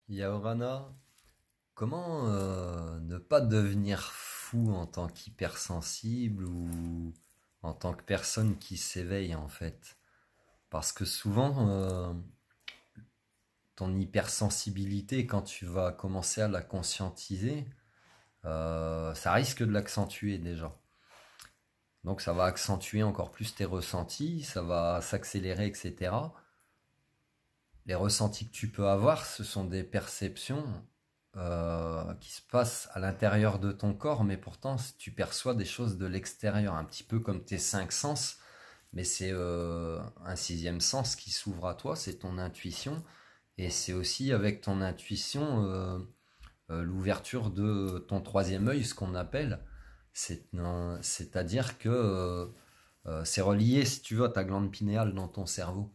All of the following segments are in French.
Yaorana, comment ne pas devenir fou en tant qu'hypersensible ou en tant que personne qui s'éveille en fait? Parce que souvent, ton hypersensibilité, quand tu vas commencer à la conscientiser, ça risque de l'accentuer déjà. Donc ça va accentuer encore plus tes ressentis, ça va s'accélérer, etc. Les ressentis que tu peux avoir, ce sont des perceptions qui se passent à l'intérieur de ton corps, mais pourtant tu perçois des choses de l'extérieur, un petit peu comme tes cinq sens, mais c'est un sixième sens qui s'ouvre à toi, c'est ton intuition, et c'est aussi avec ton intuition l'ouverture de ton troisième œil, ce qu'on appelle, c'est-à-dire que c'est relié, si tu veux, à ta glande pinéale dans ton cerveau.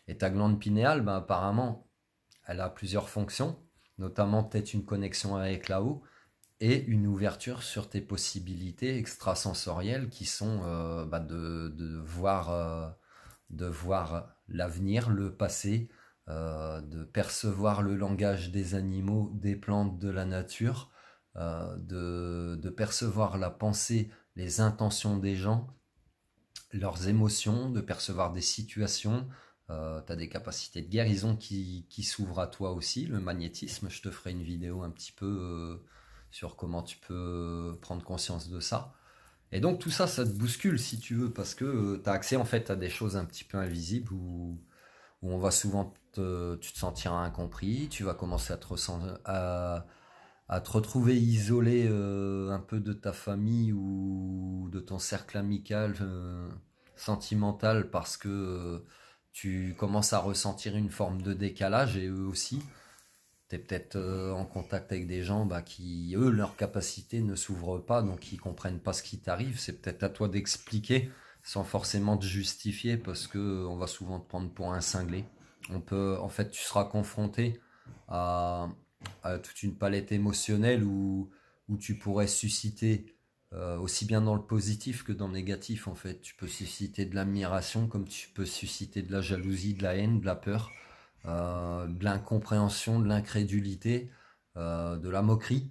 Et ta glande pinéale, ben, apparemment, elle a plusieurs fonctions, notamment peut-être une connexion avec là-haut et une ouverture sur tes possibilités extrasensorielles qui sont de voir l'avenir, le passé, de percevoir le langage des animaux, des plantes, de la nature, de percevoir la pensée, les intentions des gens, leurs émotions, de percevoir des situations. Tu as des capacités de guérison qui s'ouvrent à toi aussi, le magnétisme. Je te ferai une vidéo un petit peu sur comment tu peux prendre conscience de ça. Et donc tout ça, ça te bouscule si tu veux, parce que tu as accès en fait à des choses un petit peu invisibles où on va souvent tu te sentiras incompris, tu vas commencer à te retrouver isolé un peu de ta famille ou de ton cercle amical, sentimental, parce que tu commences à ressentir une forme de décalage et eux aussi. Tu es peut-être en contact avec des gens qui, eux, leur capacité ne s'ouvre pas, donc ils comprennent pas ce qui t'arrive. C'est peut-être à toi d'expliquer sans forcément te justifier, parce que on va souvent te prendre pour un cinglé. En fait, tu seras confronté à, à toute une palette émotionnelle où tu pourrais susciter, aussi bien dans le positif que dans le négatif, en fait. Tu peux susciter de l'admiration comme tu peux susciter de la jalousie, de la haine, de la peur, de l'incompréhension, de l'incrédulité, de la moquerie.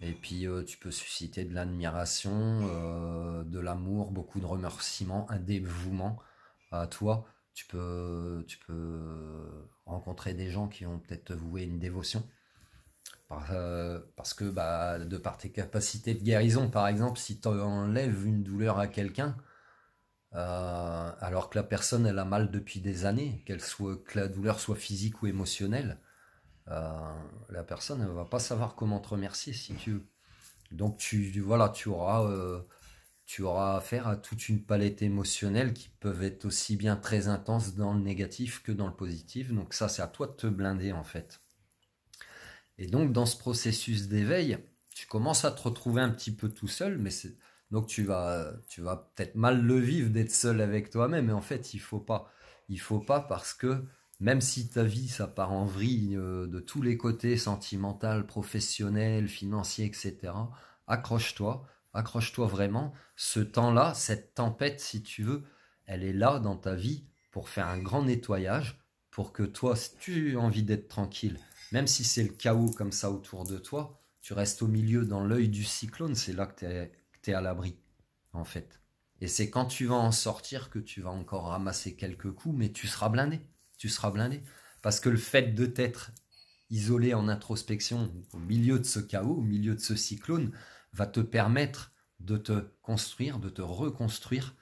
Et puis tu peux susciter de l'admiration, de l'amour, beaucoup de remerciements, un dévouement à toi. Tu peux rencontrer des gens qui vont peut-être te vouer une dévotion. Parce que de par tes capacités de guérison, par exemple, si tu enlèves une douleur à quelqu'un, alors que la personne elle a mal depuis des années, que la douleur soit physique ou émotionnelle, euh, la personne ne va pas savoir comment te remercier si tu veux. Donc voilà, tu auras affaire à toute une palette émotionnelle qui peuvent être aussi bien très intenses dans le négatif que dans le positif. Donc ça, c'est à toi de te blinder en fait. Et donc dans ce processus d'éveil, tu commences à te retrouver un petit peu tout seul, donc tu vas peut-être mal le vivre d'être seul avec toi-même, mais en fait il faut pas parce que même si ta vie ça part en vrille de tous les côtés, sentimental, professionnel, financier, etc. Accroche-toi, accroche-toi vraiment. Ce temps-là, cette tempête, si tu veux, elle est là dans ta vie pour faire un grand nettoyage, pour que toi, si tu as envie d'être tranquille, même si c'est le chaos comme ça autour de toi, tu restes au milieu dans l'œil du cyclone, c'est là que tu es à l'abri, en fait. Et c'est quand tu vas en sortir que tu vas encore ramasser quelques coups, mais tu seras blindé. Tu seras blindé. Parce que le fait de t'être isolé en introspection au milieu de ce chaos, au milieu de ce cyclone, va te permettre de te construire, de te reconstruire,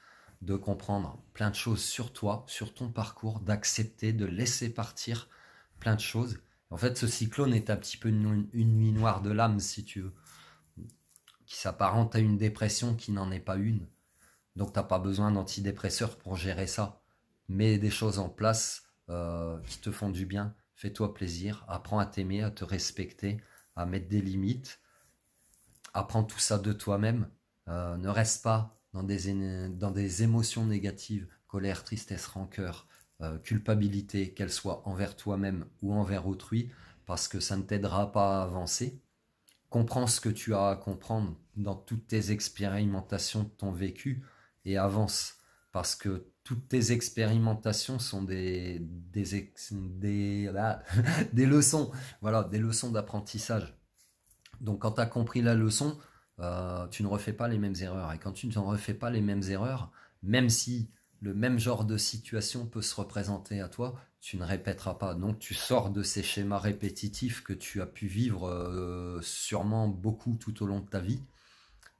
de comprendre plein de choses sur toi, sur ton parcours, d'accepter, de laisser partir plein de choses. En fait, ce cyclone est un petit peu une nuit noire de l'âme, si tu veux, qui s'apparente à une dépression qui n'en est pas une. Donc, t'as pas besoin d'antidépresseurs pour gérer ça. Mets des choses en place qui te font du bien. Fais-toi plaisir. Apprends à t'aimer, à te respecter, à mettre des limites. Apprends tout ça de toi-même. Ne reste pas dans des émotions négatives, colère, tristesse, rancœur, culpabilité, qu'elle soit envers toi-même ou envers autrui, parce que ça ne t'aidera pas à avancer. Comprends ce que tu as à comprendre dans toutes tes expérimentations de ton vécu et avance. parce que toutes tes expérimentations sont des leçons, voilà, des leçons d'apprentissage. Donc quand tu as compris la leçon, tu ne refais pas les mêmes erreurs. Et quand tu ne refais pas les mêmes erreurs, même si le même genre de situation peut se représenter à toi, tu ne répéteras pas. Donc tu sors de ces schémas répétitifs que tu as pu vivre sûrement beaucoup tout au long de ta vie.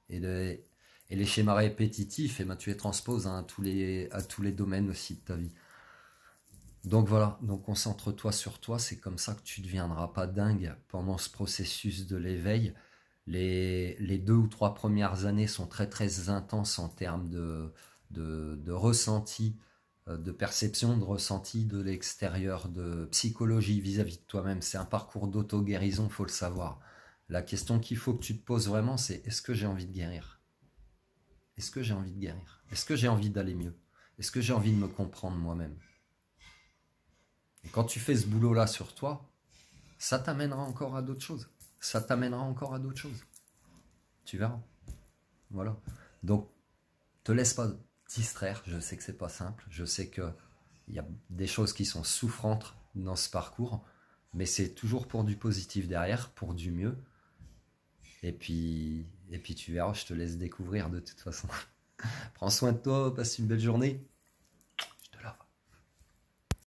Et les schémas répétitifs, eh ben, tu les transposes à tous les domaines aussi de ta vie. Donc voilà, donc concentre-toi sur toi, c'est comme ça que tu ne deviendras pas dingue pendant ce processus de l'éveil. Les 2 ou 3 premières années sont très très intenses en termes de ressenti, de perception, de ressenti de l'extérieur, de psychologie vis-à-vis de toi-même. C'est un parcours d'auto-guérison, il faut le savoir. La question qu'il faut que tu te poses vraiment, c'est est-ce que j'ai envie de guérir? Est-ce que j'ai envie de guérir? Est-ce que j'ai envie d'aller mieux? Est-ce que j'ai envie de me comprendre moi-même? Et quand tu fais ce boulot-là sur toi, ça t'amènera encore à d'autres choses. Ça t'amènera encore à d'autres choses. Tu verras. Voilà. Donc, te laisse pas distraire. Je sais que c'est pas simple. Je sais que il y a des choses qui sont souffrantes dans ce parcours, mais c'est toujours pour du positif derrière, pour du mieux. Et puis tu verras, je te laisse découvrir de toute façon. Prends soin de toi, passe une belle journée.